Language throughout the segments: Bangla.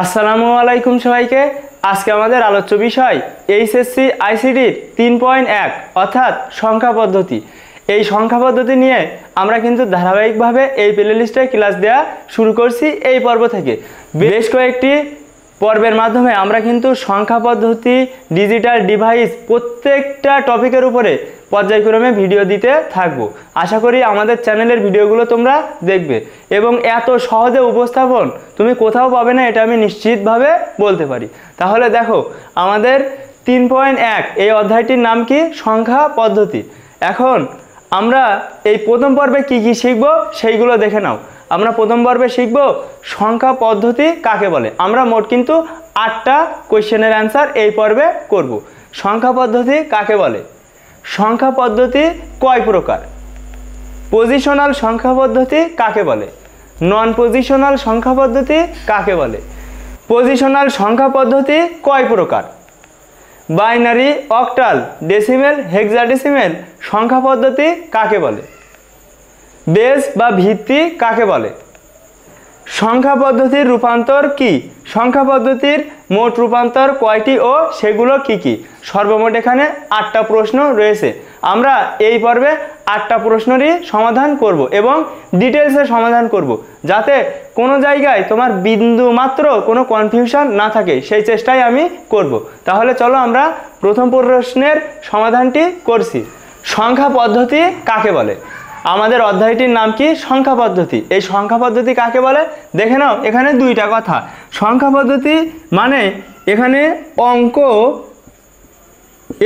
আসসালামু আলাইকুম সবাইকে। আজকে আমাদের আলোচ্য বিষয় এইচএসসি আইসিটির 3.1 অর্থাৎ সংখ্যা পদ্ধতি। এই সংখ্যা পদ্ধতি নিয়ে আমরা কিন্তু ধারাবাহিকভাবে এই প্লেলিস্টে ক্লাস দেওয়া শুরু করছি। এই পর্ব থেকে বেশ কয়েকটি পর্বের মাধ্যমে আমরা কিন্তু সংখ্যা পদ্ধতি, ডিজিটাল ডিভাইস প্রত্যেকটা টপিকের উপরে পর্যায়ক্রমে ভিডিও দিতে থাকবো। আশা করি আমাদের চ্যানেলের ভিডিওগুলো তোমরা দেখবে এবং এত সহজে উপস্থাপন তুমি কোথাও পাবে না, এটা আমি নিশ্চিতভাবে বলতে পারি। তাহলে দেখো, আমাদের 3.1 এই অধ্যায়টির নাম কি? সংখ্যা পদ্ধতি। এখন আমরা এই প্রথম পর্বে কি কি শিখবো সেইগুলো দেখে নাও। আমরা প্রথম পর্বে শিখব সংখ্যা পদ্ধতি কাকে বলে। আমরা মোট কিন্তু 8টা কোশ্চেনের অ্যান্সার এই পর্বে করব। সংখ্যা পদ্ধতি কাকে বলে? সংখ্যা পদ্ধতি কয় প্রকার? পজিশনাল সংখ্যা পদ্ধতি কাকে বলে? নন পজিশনাল সংখ্যা পদ্ধতি কাকে বলে? পজিশনাল সংখ্যা পদ্ধতি কয় প্রকার? বাইনারি, অক্টাল, ডেসিমেল, হেক্সাডেসিমেল সংখ্যা পদ্ধতি কাকে বলে? বেস বা ভিত্তি কাকে বলে? সংখ্যা পদ্ধতির রূপান্তর কি? সংখ্যা পদ্ধতির মোট রূপান্তর কয়টি ও সেগুলো কি কি? সর্বমোট এখানে 8টা প্রশ্ন রয়েছে। আমরা এই পর্বে 8টা প্রশ্নেরই সমাধান করব এবং ডিটেলসে সমাধান করব, যাতে কোনো জায়গায় তোমার বিন্দু মাত্র কোনো কনফিউশন না থাকে, সেই চেষ্টাই আমি করব। তাহলে চলো আমরা প্রথম প্রশ্নের সমাধানটি করছি। সংখ্যা পদ্ধতি কাকে বলে? আমাদের অধ্যায়টির নাম কি? সংখ্যা পদ্ধতি। এই সংখ্যা পদ্ধতি কাকে বলে দেখে নাও। এখানে দুইটা কথা। সংখ্যা পদ্ধতি মানে এখানে অঙ্ক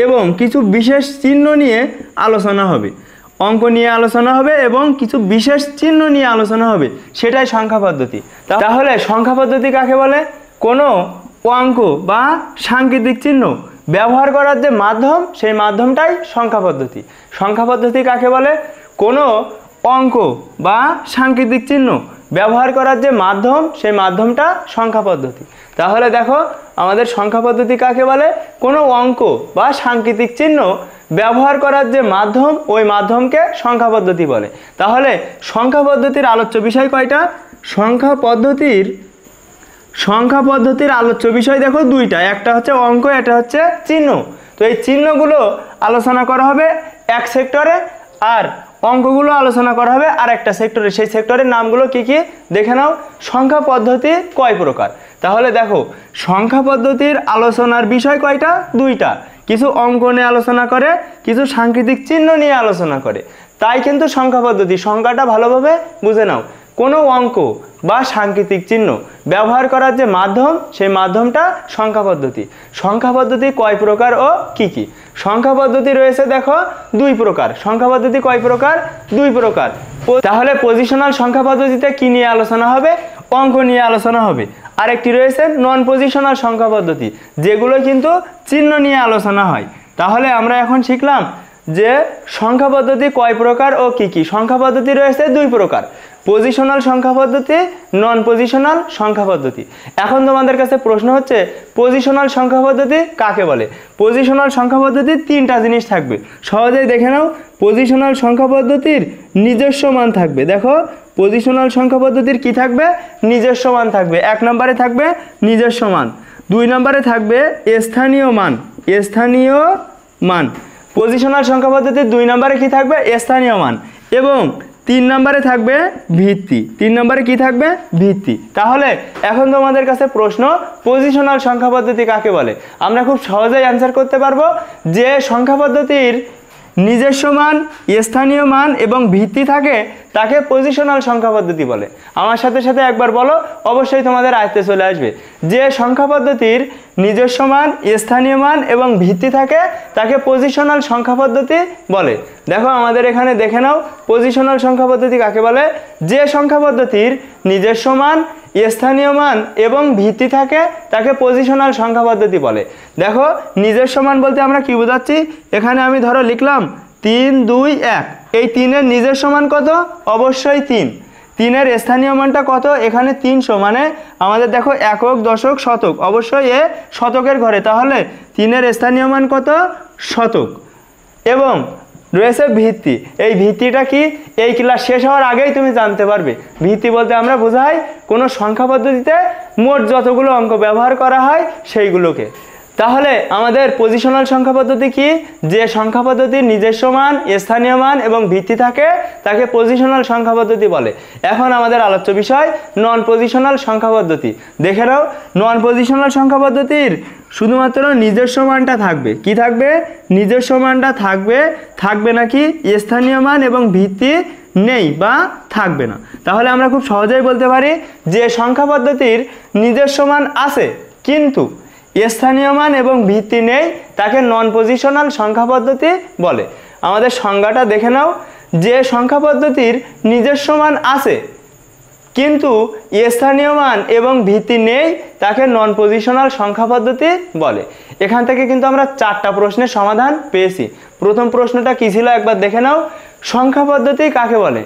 এবং কিছু বিশেষ চিহ্ন নিয়ে আলোচনা হবে। অঙ্ক নিয়ে আলোচনা হবে এবং কিছু বিশেষ চিহ্ন নিয়ে আলোচনা হবে, সেটাই সংখ্যা পদ্ধতি। তাহলে সংখ্যা পদ্ধতি কাকে বলে? কোনো অঙ্ক বা সাংকেতিক চিহ্ন ব্যবহার করার যে মাধ্যম, সেই মাধ্যমটাই সংখ্যা পদ্ধতি। সংখ্যা পদ্ধতি কাকে বলে? কোনো অঙ্ক বা সাংকেতিক চিহ্ন ব্যবহার করার যে মাধ্যম, সেই মাধ্যমটা সংখ্যা পদ্ধতি। তাহলে দেখো, আমাদের সংখ্যা পদ্ধতি কাকে বলে? কোনো অঙ্ক বা সাংকেতিক চিহ্ন ব্যবহার করার যে মাধ্যম, ওই মাধ্যমকে সংখ্যা পদ্ধতি বলে। তাহলে সংখ্যা পদ্ধতির আলোচ্য বিষয় কয়টা? সংখ্যা পদ্ধতির আলোচ্য বিষয় দেখো দুইটা, একটা হচ্ছে অঙ্ক, এটা হচ্ছে চিহ্ন। তো এই চিহ্নগুলো আলোচনা করা হবে এক সেক্টরে, আর অঙ্কগুলো আলোচনা করা হবে আর একটা সেক্টরে। সেই সেক্টরের নামগুলো কি কি দেখে নাও। সংখ্যা পদ্ধতি কয় প্রকার? তাহলে দেখো, সংখ্যা পদ্ধতির আলোচনার বিষয় কয়টা? দুইটা। কিছু অঙ্ক নিয়ে আলোচনা করে, কিছু সাংকেতিক চিহ্ন নিয়ে আলোচনা করে। তাই কিন্তু সংখ্যা পদ্ধতি, সংখ্যাটা ভালোভাবে বুঝে নাও। কোনো অঙ্ক বা সাংকেতিক চিহ্ন ব্যবহার করার যে মাধ্যম, সেই মাধ্যমটা সংখ্যা পদ্ধতি। সংখ্যা পদ্ধতি কয় প্রকার ও কি কি? সংখ্যা পদ্ধতি রয়েছে দেখো দুই প্রকার। সংখ্যা পদ্ধতি কয় প্রকার? দুই প্রকার। তাহলে পজিশনাল সংখ্যা পদ্ধতিতে কি নিয়ে আলোচনা হবে? অঙ্ক নিয়ে আলোচনা হবে। আরেকটি রয়েছে নন পজিশনাল সংখ্যা পদ্ধতি, যেগুলো কিন্তু চিহ্ন নিয়ে আলোচনা হয়। তাহলে আমরা এখন শিখলাম যে সংখ্যা পদ্ধতি কয় প্রকার ও কি কি। সংখ্যা পদ্ধতি রয়েছে দুই প্রকার, পজিশনাল সংখ্যা পদ্ধতি, নন পজিশনাল সংখ্যা পদ্ধতি। এখন তোমাদের কাছে প্রশ্ন হচ্ছে, পজিশনাল সংখ্যা পদ্ধতি কাকে বলে? পজিশনাল সংখ্যা পদ্ধতির 3টা জিনিস থাকবে, সহজেই দেখে নাও। পজিশনাল সংখ্যা পদ্ধতির নিজস্ব মান থাকবে। দেখো, পজিশনাল সংখ্যা পদ্ধতির কি থাকবে? নিজস্ব মান থাকবে। 1 নম্বরে থাকবে নিজস্ব মান, 2 নম্বরে থাকবে স্থানীয় মান। পজিশনাল সংখ্যা পদ্ধতির 2 নম্বরে কি থাকবে? স্থানীয় মান। এবং 3 নম্বরে থাকবে ভিত্তি। 3 নম্বরে কি থাকবে? ভিত্তি। তাহলে এখন তোমাদের কাছে প্রশ্ন, পজিশনাল সংখ্যা পদ্ধতি কাকে বলে? আমরা খুব সহজেই অ্যান্সার করতে পারবো যে সংখ্যা পদ্ধতির নিজস্ব মান, স্থানীয় মান এবং ভিত্তি থাকে, তাকে পজিশনাল সংখ্যা পদ্ধতি বলে। আমার সাথে সাথে একবার বলো, অবশ্যই তোমাদের আয়ত্তে চলে আসবে। যে সংখ্যা পদ্ধতির নিজস্ব মান, স্থানীয় মান এবং ভিত্তি থাকে, তাকে পজিশনাল সংখ্যা পদ্ধতি বলে। দেখো, আমাদের এখানে দেখে নাও, পজিশনাল সংখ্যা পদ্ধতি কাকে বলে? যে সংখ্যা পদ্ধতির নিজস্ব মান, স্থানীয় মান এবং ভিত্তি থাকে, তাকে পজিশনাল সংখ্যা পদ্ধতি বলে। দেখো, নিজস্ব মান বলতে আমরা কি বোঝাচ্ছি? এখানে আমি ধরো লিখলাম 3, 2, 1। এই 3-এর নিজস্ব মান কত? অবশ্যই 3। 3-এর স্থানীয় মানটা কত? এখানে 300, মানে আমাদের দেখো একক, দশক, শতক, অবশ্যই এ শতকের ঘরে। তাহলে 3-এর স্থানীয় মান কত? শতক। এবং রয়েছে ভিত্তি। এই ভিত্তিটা কি এই ক্লাস শেষ হওয়ার আগেই তুমি জানতে পারবে। ভিত্তি বলতে আমরা বোঝাই কোনো সংখ্যা পদ্ধতিতে মোট যতগুলো অঙ্ক ব্যবহার করা হয় সেইগুলোকে। তাহলে আমাদের পজিশনাল সংখ্যা পদ্ধতি কি? যে সংখ্যা পদ্ধতির নিজস্ব মান, স্থানীয় মান এবং ভিত্তি থাকে তাকে পজিশনাল সংখ্যা পদ্ধতি বলে। এখন আমাদের আলোচ্য বিষয় নন পজিশনাল সংখ্যা পদ্ধতি। দেখে নাও, নন পজিশনাল সংখ্যা পদ্ধতির শুধুমাত্র নিজস্ব মানটা থাকবে। কি থাকবে? নিজস্ব মানটা থাকবে। থাকবে নাকি স্থানীয় মান এবং ভিত্তি নেই বা থাকবে না। তাহলে আমরা খুব সহজেই বলতে পারি যে সংখ্যা পদ্ধতির নিজস্ব মান আছে কিন্তু স্থানীয় মান এবং ভিত্তি নেই তাকে নন পজিশনাল সংখ্যা পদ্ধতি বলে। আমাদের সংজ্ঞাটা দেখে নাও, যে সংখ্যা পদ্ধতির নিজস্ব মান আছে কিন্তু স্থানীয় মান এবং ভিত্তি নেই তাকে নন পজিশনাল সংখ্যা পদ্ধতি বলে। এখান থেকে কিন্তু আমরা 4টা প্রশ্নের সমাধান পেয়েছি। প্রথম প্রশ্নটা কি ছিল একবার দেখে নাও, সংখ্যা পদ্ধতি কাকে বলে?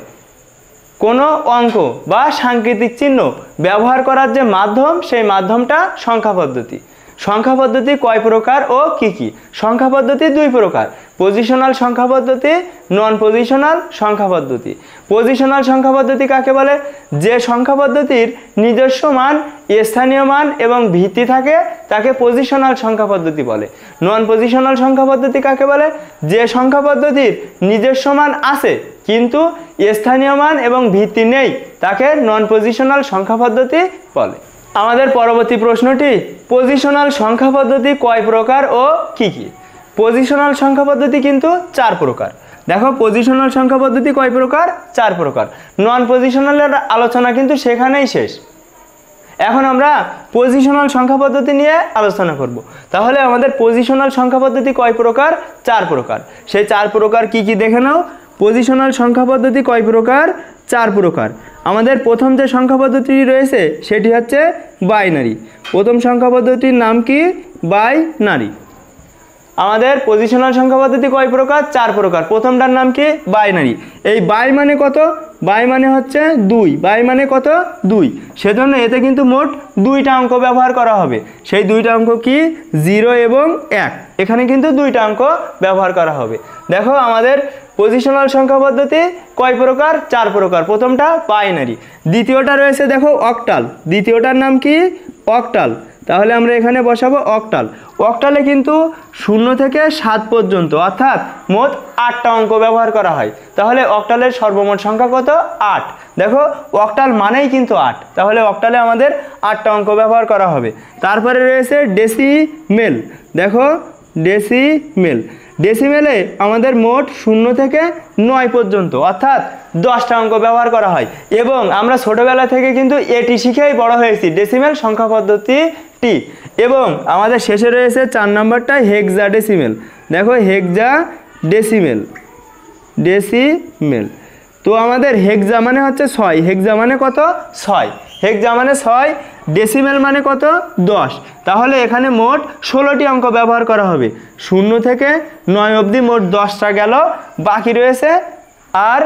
কোনো অঙ্ক বা সাংকেতিক চিহ্ন ব্যবহার করার যে মাধ্যম সেই মাধ্যমটা সংখ্যা পদ্ধতি। সংখ্যা পদ্ধতি কয় প্রকার ও কি কি? সংখ্যা পদ্ধতি 2 প্রকার, পজিশনাল সংখ্যা পদ্ধতি, নন পজিশনাল সংখ্যা পদ্ধতি। পজিশনাল সংখ্যা পদ্ধতি কাকে বলে? যে সংখ্যা পদ্ধতির নিজস্ব মান, স্থানীয় মান এবং ভিত্তি থাকে তাকে পজিশনাল সংখ্যা পদ্ধতি বলে। নন পজিশনাল সংখ্যা পদ্ধতি কাকে বলে? যে সংখ্যা পদ্ধতির নিজস্ব মান আছে কিন্তু স্থানীয় মান এবং ভিত্তি নেই তাকে নন পজিশনাল সংখ্যা পদ্ধতি বলে। আমাদের পরবর্তী প্রশ্নটি, পজিশনাল সংখ্যা পদ্ধতি কয় প্রকার ও কি কি? পজিশনাল সংখ্যা পদ্ধতি কিন্তু 4 প্রকার। দেখো, পজিশনাল সংখ্যা পদ্ধতি কয় প্রকার? 4 প্রকার। নন পজিশনালের আলোচনা কিন্তু সেখানেই শেষ। এখন আমরা পজিশনাল সংখ্যা পদ্ধতি নিয়ে আলোচনা করব। তাহলে আমাদের পজিশনাল সংখ্যা পদ্ধতি কয় প্রকার? 4 প্রকার। সেই 4 প্রকার কি কি দেখে নাও। পজিশনাল সংখ্যা পদ্ধতি কয় প্রকার? 4 প্রকার। আমাদের প্রথম যে সংখ্যা পদ্ধতি রয়েছে সেটি হচ্ছে বাইনারি। প্রথম সংখ্যা পদ্ধতির নাম কি? বাইনারি। আমাদের পজিশনাল সংখ্যা পদ্ধতি কয় প্রকার? 4 প্রকার। প্রথমটার নাম কি? বাইনারি। এই বাই মানে কত? বাই মানে হচ্ছে 2। বাই মানে কত? 2। সেজন্য এতে কিন্তু মোট 2টা অঙ্ক ব্যবহার করা হবে। সেই 2টা অঙ্ক কি? 0 এবং 1। এখানে কিন্তু 2টা অঙ্ক ব্যবহার করা হবে। দেখো, আমাদের পজিশনাল সংখ্যা পদ্ধতি কয় প্রকার? 4 প্রকার। প্রথমটা বাইনারি। দ্বিতীয়টা রয়েছে দেখো অক্টাল। দ্বিতীয়টার নাম কি? অক্টাল। তাহলে আমরা এখানে বসাবো অক্টাল। অক্টালে কিন্তু 0 থেকে 7 পর্যন্ত অর্থাৎ মোট 8টা অঙ্ক ব্যবহার করা হয়। তাহলে অক্টালের সর্বমোট সংখ্যা কত? 8। দেখো, অক্টাল মানেই কিন্তু 8। তাহলে অক্টালে আমাদের 8টা অঙ্ক ব্যবহার করা হবে। তারপরে রয়েছে ডেসিমেল। দেখো, ডেসিমেল। ডেসিমেলে আমাদের মোট 0 থেকে 9 পর্যন্ত অর্থাৎ 10টা অঙ্ক ব্যবহার করা হয়। এবং আমরা ছোটবেলা থেকে কিন্তু এটি শিখেই বড় হয়েছি, ডেসিমেল সংখ্যা পদ্ধতিটি। এবং আমাদের শেষে রয়েছে 4 নম্বরটা হেক্সাডেসিমেল। দেখো, হেক্সাডেসিমেল। ডেসিমেল। তো আমাদের হেক্সা মানে হচ্ছে 6। হেক্সা মানে কত? 6। হেক্সা মানে 6। ডেসিমেল মানে কত? 10। তাহলে এখানে মোট 16টি অঙ্ক ব্যবহার করা হবে। 0 থেকে 9 অবধি মোট 10টা গেল, বাকি রয়েছে আর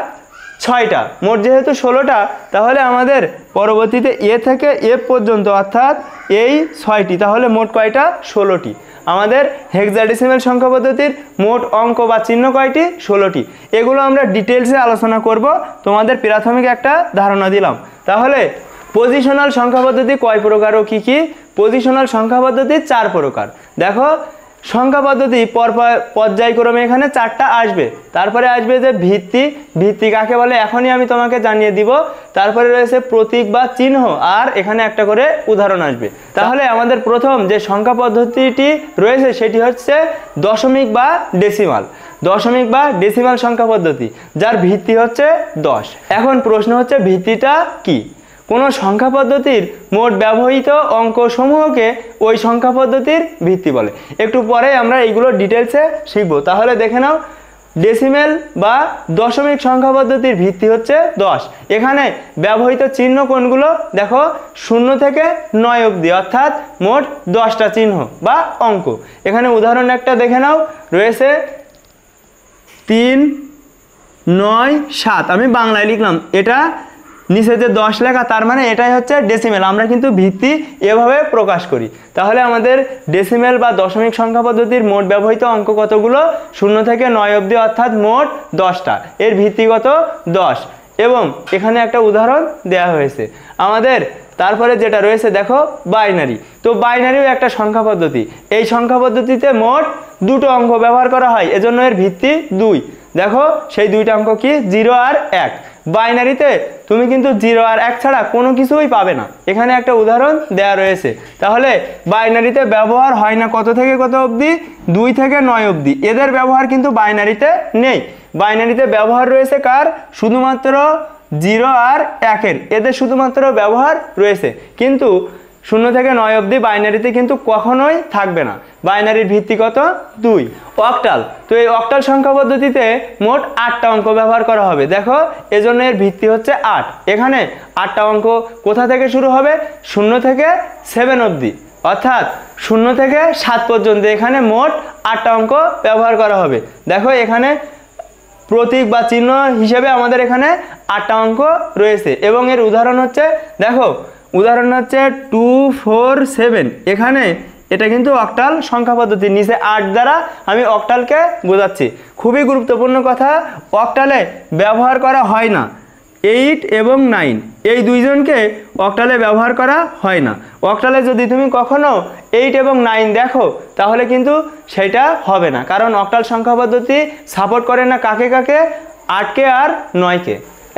6টা। মোট যেহেতু 16টা, তাহলে আমাদের পরবর্তীতে এ থেকে এফ পর্যন্ত অর্থাৎ এই 6টি। তাহলে মোট কয়টা? 16টি। আমাদের হেক্সাডেসিমেল সংখ্যা পদ্ধতির মোট অঙ্ক বা চিহ্ন কয়টি? 16টি। এগুলো আমরা ডিটেলসে আলোচনা করব। তোমাদের প্রাথমিক একটা ধারণা দিলাম। তাহলে পজিশনাল সংখ্যা পদ্ধতি কয় প্রকার ও কি কি? পজিশনাল সংখ্যা পদ্ধতি 4 প্রকার। দেখো, সংখ্যা পদ্ধতি পর্যায়ক্রমে এখানে 4টা আসবে। তারপরে আসবে যে ভিত্তি। ভিত্তি কাকে বলে এখনই আমি তোমাকে জানিয়ে দিব। তারপরে রয়েছে প্রতীক বা চিহ্ন, আর এখানে একটা করে উদাহরণ আসবে। তাহলে আমাদের প্রথম যে সংখ্যা পদ্ধতিটি রয়েছে সেটি হচ্ছে দশমিক বা ডেসিমাল। দশমিক বা ডেসিমাল সংখ্যা পদ্ধতি, যার ভিত্তি হচ্ছে 10। এখন প্রশ্ন হচ্ছে ভিত্তিটা কি? কোনো সংখ্যা পদ্ধতির মোট ব্যবহৃত অঙ্ক সমূহকে ওই সংখ্যা পদ্ধতির ভিত্তি বলে। একটু পরে আমরা এইগুলো ডিটেলসে শিখব। তাহলে দেখে নাও, ডেসিমেল বা দশমিক সংখ্যা পদ্ধতির ভিত্তি হচ্ছে 10। এখানে ব্যবহৃত চিহ্ন কোনগুলো? দেখো, 0 থেকে 9 অবধি অর্থাৎ মোট 10টা চিহ্ন বা অঙ্ক। এখানে উদাহরণ একটা দেখে নাও, রয়েছে 3, 9, 7। আমি বাংলায় লিখলাম, এটা নিচে যে 10 লেখা তার মানে এটাই হচ্ছে ডেসিমেল। আমরা কিন্তু ভিত্তি এভাবে প্রকাশ করি। তাহলে আমাদের ডেসিমেল বা দশমিক সংখ্যা পদ্ধতির মোট ব্যবহৃত অঙ্ক কতগুলো? 0 থেকে 9 অবধি, অর্থাৎ মোট 10টা। এর ভিত্তি কত? 10। এবং এখানে একটা উদাহরণ দেয়া হয়েছে আমাদের। তারপরে যেটা রয়েছে দেখো বাইনারি। তো বাইনারিও একটা সংখ্যা পদ্ধতি। এই সংখ্যা পদ্ধতিতে মোট 2টো অঙ্ক ব্যবহার করা হয়, এজন্য এর ভিত্তি 2। দেখো সেই 2টা অঙ্ক কি? 0 আর 1। বাইনারিতে তুমি কিন্তু 0 আর 1 ছাড়া কোনো কিছুই পাবে না। এখানে একটা উদাহরণ দেয়া রয়েছে। তাহলে বাইনারিতে ব্যবহার হয় না কত থেকে কত অবধি? 2 থেকে 9 অবধি। এদের ব্যবহার কিন্তু বাইনারিতে নেই। বাইনারিতে ব্যবহার রয়েছে কার? শুধুমাত্র 0 আর 1-এর। এদের শুধুমাত্র ব্যবহার রয়েছে, কিন্তু 0 থেকে 9 অবধি বাইনারিতে কিন্তু কখনোই থাকবে না। বাইনারির ভিত্তি কত? 2। অক্টাল। তো এই অক্টাল সংখ্যা পদ্ধতিতে মোট 8টা অঙ্ক ব্যবহার করা হবে। দেখো এজন্য এর ভিত্তি হচ্ছে 8। এখানে 8টা অঙ্ক কোথা থেকে শুরু হবে? 0 থেকে 7 অবধি, অর্থাৎ 0 থেকে 7 পর্যন্ত এখানে মোট 8টা অঙ্ক ব্যবহার করা হবে। দেখো এখানে প্রতীক বা চিহ্ন হিসেবে আমাদের এখানে 8টা অঙ্ক রয়েছে। এবং এর উদাহরণ হচ্ছে, দেখো উদাহরণ হচ্ছে 2 4 7। এখানে এটা কিন্তু অক্টাল সংখ্যা পদ্ধতি। নিচে 8 দ্বারা আমি অক্টালকে বোঝাচ্ছি। খুবই গুরুত্বপূর্ণ কথা, অক্টালে ব্যবহার করা হয় না 8 এবং 9। এই দুইজনকে অক্টালে ব্যবহার করা হয় না। অক্টালে যদি তুমি কখনো 8 এবং 9 দেখো তাহলে কিন্তু সেটা হবে না, কারণ অক্টাল সংখ্যা পদ্ধতি সাপোর্ট করে না কাকে কাকে? 8কে আর 9কে।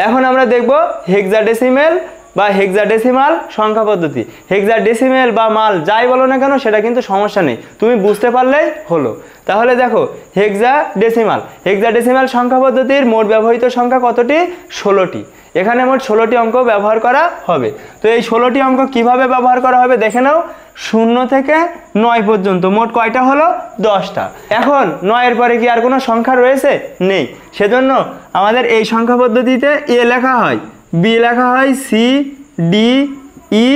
এখন আমরা দেখব হেক্সাডেসিমেল বা হেক্সাডেসিমাল সংখ্যা পদ্ধতি। হেক্সাডেসিমেল বা মাল যাই বলো না কেন সেটা কিন্তু সমস্যা নেই, তুমি বুঝতে পারলেই হলো। তাহলে দেখো হেক্সাডেসিমাল। হেক্সাডেসিমাল সংখ্যা পদ্ধতির মোট ব্যবহৃত সংখ্যা কতটি? 16টি। এখানে মোট 16টি অঙ্ক ব্যবহার করা হবে। তো এই 16টি অঙ্ক কিভাবে ব্যবহার করা হবে দেখে নাও। 0 থেকে 9 পর্যন্ত মোট কয়টা হলো? 10টা। এখন 9-এর পরে কি আর কোনো সংখ্যা রয়েছে? নেই। সেজন্য আমাদের এই সংখ্যা পদ্ধতিতে এ লেখা হয়, বি লেখা হয়, সি ডি ই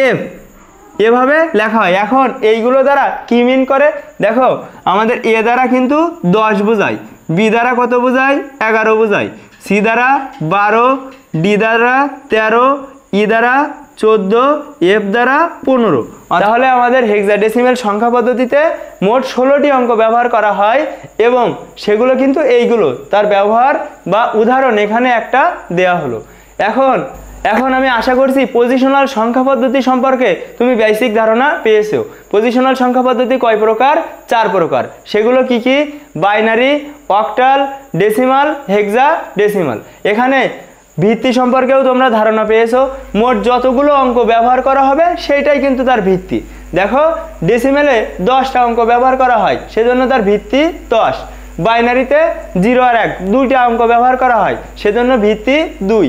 এফ এভাবে লেখা হয়। এখন এইগুলো দ্বারা কি মিন করে? দেখো আমাদের এ দ্বারা কিন্তু 10 বোঝায়, বি দ্বারা কত বোঝায়? 11 বোঝায়, সি দ্বারা 12, ডি দ্বারা 13, ই দ্বারা 14, এফ দ্বারা 15। তাহলে আমাদের হেক্সাডেসিমেল সংখ্যা পদ্ধতিতে মোট 16টি অঙ্ক ব্যবহার করা হয় এবং সেগুলো কিন্তু এইগুলো। তার ব্যবহার বা উদাহরণ এখানে একটা দেয়া হলো। এখন আমি আশা করছি পজিশনাল সংখ্যা পদ্ধতি সম্পর্কে তুমি বেসিক ধারণা পেয়েছো। পজিশনাল সংখ্যা পদ্ধতি কয় প্রকার? 4 প্রকার। সেগুলো কি কি? Binary, octal, decimal, hexadecimal. এখানে ভিত্তি সম্পর্কেও তোমরা ধারণা পেয়েছো। মোট যতগুলো অঙ্ক ব্যবহার করা হবে সেইটাই কিন্তু তার ভিত্তি। দেখো ডেসিমেলে 10টা অঙ্ক ব্যবহার করা হয়, সেজন্য তার ভিত্তি 10। বাইনারিতে 0 আর 1 2টা অঙ্ক ব্যবহার করা হয়, সেজন্য ভিত্তি 2।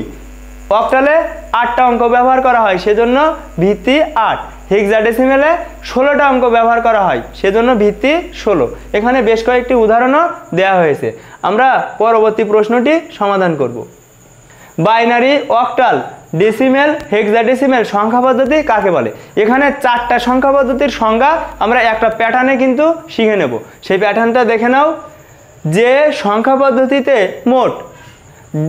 অক্টালে 8টা অঙ্ক ব্যবহার করা হয়, সেজন্য ভিত্তি 8। হেক্সাডেসিমেলে 16টা অঙ্ক ব্যবহার করা হয়, সেজন্য ভিত্তি 16। এখানে বেশ কয়েকটি উদাহরণও দেওয়া হয়েছে। আমরা পরবর্তী প্রশ্নটি সমাধান করব। বাইনারি, অক্টাল, ডেসিমেল, হেক্সাডেসিমেল সংখ্যা পদ্ধতি কাকে বলে? এখানে 4টা সংখ্যা পদ্ধতির সংজ্ঞা আমরা একটা প্যাটার্নে কিন্তু শিখে নেব। সেই প্যাটার্নটা দেখে নাও। যে সংখ্যা পদ্ধতিতে মোট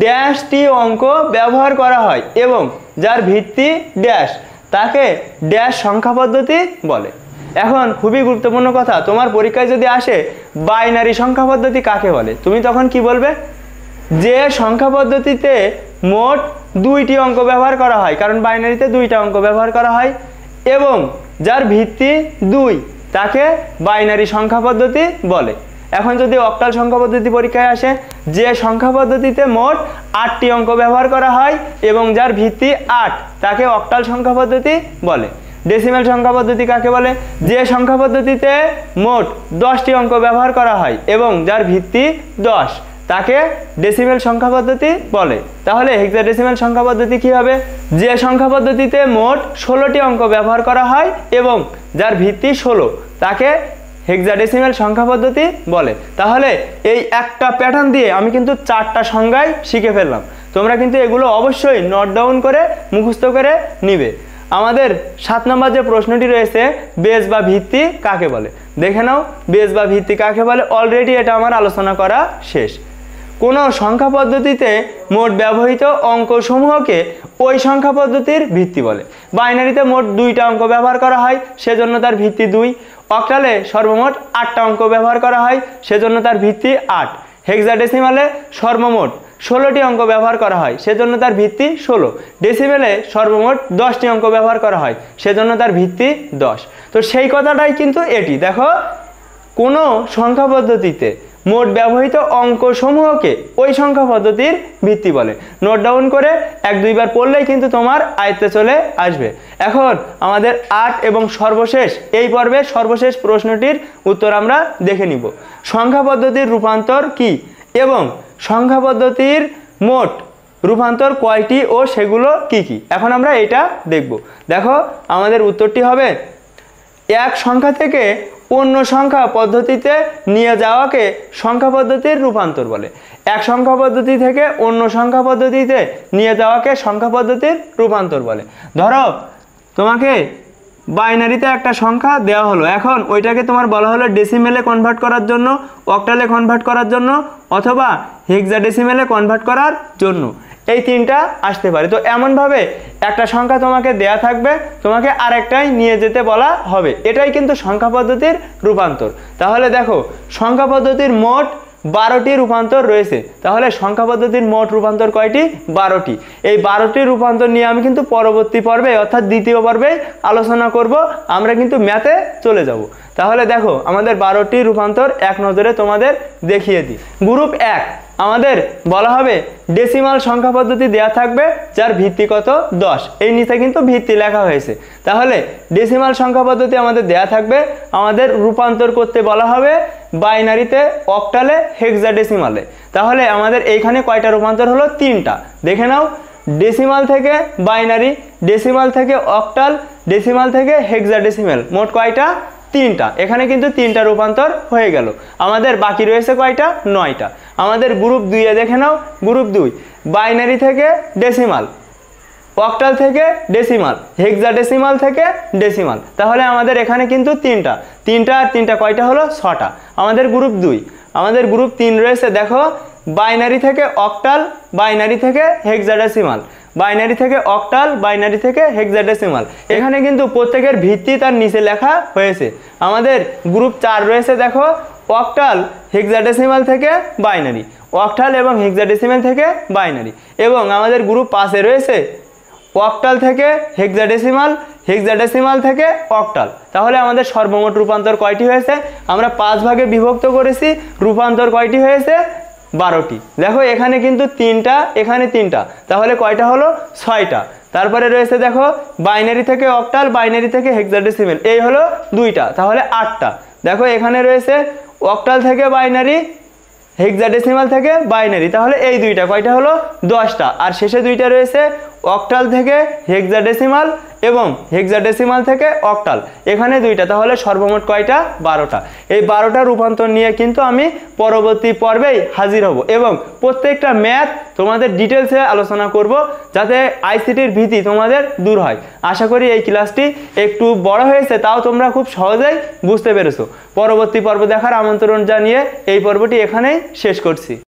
ড্যাশটি অঙ্ক ব্যবহার করা হয় এবং যার ভিত্তি ড্যাশ, তাকে ড্যাশ সংখ্যা পদ্ধতি বলে। এখন খুবই গুরুত্বপূর্ণ কথা, তোমার পরীক্ষায় যদি আসে বাইনারি সংখ্যা পদ্ধতি কাকে বলে, তুমি তখন কি বলবে? যে সংখ্যা পদ্ধতিতে মোট 2টি অঙ্ক ব্যবহার করা হয়, কারণ বাইনারিতে 2টা অঙ্ক ব্যবহার করা হয়, এবং যার ভিত্তি 2, তাকে বাইনারি সংখ্যা পদ্ধতি বলে। এখন যদি অক্টাল সংখ্যা পদ্ধতি পরীক্ষায় আসে, যে সংখ্যা পদ্ধতিতে মোট 8টি অঙ্ক ব্যবহার করা হয় এবং যার ভিত্তি 8, তাকে অক্টাল সংখ্যা পদ্ধতি বলে। ডেসিমেল সংখ্যা পদ্ধতি কাকে বলে? যে সংখ্যা পদ্ধতিতে মোট 10টি অঙ্ক ব্যবহার করা হয় এবং যার ভিত্তি 10, তাকে ডেসিমেল সংখ্যা পদ্ধতি বলে। তাহলে হেক্সাডেসিমেল সংখ্যা পদ্ধতি কি হবে? যে সংখ্যা পদ্ধতিতে মোট 16টি অঙ্ক ব্যবহার করা হয় এবং যার ভিত্তি 16, তাকে হেক্সাডেসিমেল সংখ্যা পদ্ধতি বলে। তাহলে এই একটা প্যাটার্ন দিয়ে আমি কিন্তু 4টা সংজ্ঞাই শিখে ফেললাম। তোমরা কিন্তু এগুলো অবশ্যই নোট ডাউন করে মুখস্থ করে নিবে। আমাদের 7 নম্বর যে প্রশ্নটি রয়েছে, বেস বা ভিত্তি কাকে বলে? দেখে নাও বেস বা ভিত্তি কাকে বলে। অলরেডি এটা আমার আলোচনা করা শেষ। কোনো সংখ্যা পদ্ধতিতে মোট ব্যবহৃত অঙ্কসমূহকে ওই সংখ্যা পদ্ধতির ভিত্তি বলে। বাইনারিতে মোট 2টা অঙ্ক ব্যবহার করা হয়, সেজন্য তার ভিত্তি 2। অক্টালে সর্বমোট 8টা অঙ্ক ব্যবহার করা হয়, সেজন্য তার ভিত্তি 8। হেক্সাডেসিমালে সর্বমোট 16টি অঙ্ক ব্যবহার করা হয়, সেজন্য তার ভিত্তি 16। ডেসিমেলে সর্বমোট 10টি অঙ্ক ব্যবহার করা হয়, সেজন্য তার ভিত্তি 10। তো সেই কথাটাই কিন্তু এটি। দেখো, কোনো সংখ্যা পদ্ধতিতে মোট ব্যবহৃত অঙ্কসমূহকে ওই সংখ্যা পদ্ধতির ভিত্তি বলে। নোট ডাউন করে 1-2 বার পড়লেই কিন্তু তোমার আয়ত্তে চলে আসবে। এখন আমাদের 8 এবং সর্বশেষ এই পর্বের সর্বশেষ প্রশ্নটির উত্তর আমরা দেখে নিব। সংখ্যা পদ্ধতির রূপান্তর কি এবং সংখ্যা পদ্ধতির মোট রূপান্তর কয়টি ও সেগুলো কি কি, এখন আমরা এটা দেখব। দেখো, আমাদের উত্তরটি হবে এক সংখ্যা থেকে অন্য সংখ্যা পদ্ধতিতে নিয়ে যাওয়াকে সংখ্যা পদ্ধতির রূপান্তর বলে। এক সংখ্যা পদ্ধতি থেকে অন্য সংখ্যা পদ্ধতিতে নিয়ে যাওয়াকে সংখ্যা পদ্ধতির রূপান্তর বলে। ধরো, তোমাকে বাইনারিতে একটা সংখ্যা দেওয়া হলো, এখন ওইটাকে তোমার বলা হলো ডেসিমেলে কনভার্ট করার জন্য, অক্টালে কনভার্ট করার জন্য, অথবা হেক্সাডেসিমেলে কনভার্ট করার জন্য। এই 3টা আসতে পারে। তো এমনভাবে একটা সংখ্যা তোমাকে দেয়া থাকবে, তোমাকে আরেকটাই নিয়ে যেতে বলা হবে। এটাই কিন্তু সংখ্যা পদ্ধতির রূপান্তর। তাহলে দেখো, সংখ্যা পদ্ধতির মোট 12টি রূপান্তর রয়েছে। তাহলে সংখ্যা পদ্ধতির মোট রূপান্তর কয়টি? 12টি। এই 12টি রূপান্তর নিয়ে আমি কিন্তু পরবর্তী পর্বে অর্থাৎ দ্বিতীয় পর্বে আলোচনা করব। আমরা কিন্তু ম্যাথে চলে যাব। তাহলে দেখো, আমাদের 12টি রূপান্তর এক নজরে তোমাদের দেখিয়ে দিই। গ্রুপ 1 আমাদের বলা হবে ডেসিমাল সংখ্যা পদ্ধতি দেয়া থাকবে, যার ভিত্তি কত? 10। এই নিচে কিন্তু ভিত্তি লেখা হয়েছে। তাহলে ডেসিমাল সংখ্যা পদ্ধতি আমাদের দেয়া থাকবে, আমাদের রূপান্তর করতে বলা হবে বাইনারিতে, অক্টালে, হেক্সাডেসিমালে। তাহলে আমাদের এইখানে কয়টা রূপান্তর হলো? 3টা। দেখে নাও, ডেসিমাল থেকে বাইনারি, ডেসিমাল থেকে অক্টাল, ডেসিমাল থেকে হেক্সাডেসিমাল, মোট কয়টা? 3টা। এখানে কিন্তু 3টা রূপান্তর হয়ে গেল। আমাদের বাকি রয়েছে কয়টা? 9টা। আমাদের গ্রুপ 2-এ দেখে নাও, গ্রুপ 2 বাইনারি থেকে ডেসিমাল, অক্টাল থেকে ডেসিমাল, হেক্সাডেসিমাল থেকে ডেসিমাল। তাহলে আমাদের এখানে কিন্তু 3টা। 3টা আর 3টা কয়টা হলো? 6টা। আমাদের গ্রুপ 2। আমাদের গ্রুপ 3 রয়েছে, দেখো, বাইনারি থেকে অক্টাল, বাইনারি থেকে হেক্সাডেসিমাল, বাইনারি থেকে অক্টাল, বাইনারি থেকে হেক্সাডেসিমাল। এখানে কিন্তু প্রত্যেকের ভিত্তি তার নিচে লেখা হয়েছে। আমাদের গ্রুপ 4 রয়েছে, দেখো, অক্টাল, হেক্সাডেসিমাল থেকে বাইনারি, অক্টাল এবং হেক্সাডেসিমাল থেকে বাইনারি। এবং আমাদের গ্রুপ 5-এ রয়েছে অক্টাল থেকে হেক্সাডেসিমাল, হেক্সাডেসিমাল থেকে অক্টাল। তাহলে আমাদের সর্বমোট রূপান্তর কয়টি হয়েছে? আমরা 5 ভাগে বিভক্ত করেছি, রূপান্তর কয়টি হয়েছে? 12টি। দেখো, এখানে কিন্তু 3টা, এখানে 3টা, তাহলে কয়টা হলো? 6টা। তারপরে রয়েছে, দেখো, বাইনারি থেকে অক্টাল, বাইনারি থেকে হেক্সাডেসিমাল, এই হলো 2টা, তাহলে 8টা। দেখো, এখানে রয়েছে অক্টাল থেকে বাইনারি, হেক্সাডেসিমাল থেকে বাইনারি, তাহলে এই 2টা, কয়টা হলো? 10টা। আর শেষে 2টা রয়েছে অক্টাল থেকে হেক্সাডেসিমাল এবং হেক্সাডেসিমাল থেকে অক্টাল, এখানে 2টা, তাহলে সর্বমোট কয়টা? 12টা। এই 12টা রূপান্তর নিয়ে কিন্তু আমি পরবর্তী পর্বেই হাজির হব এবং প্রত্যেকটা ম্যাথ তোমাদের ডিটেলসে আলোচনা করব, যাতে আইসিটির ভীতি তোমাদের দূর হয়। আশা করি এই ক্লাসটি একটু বড় হয়েছে, তাও তোমরা খুব সহজেই বুঝতে পেরেছো। পরবর্তী পর্ব দেখার আমন্ত্রণ জানিয়ে এই পর্বটি এখানেই শেষ করছি।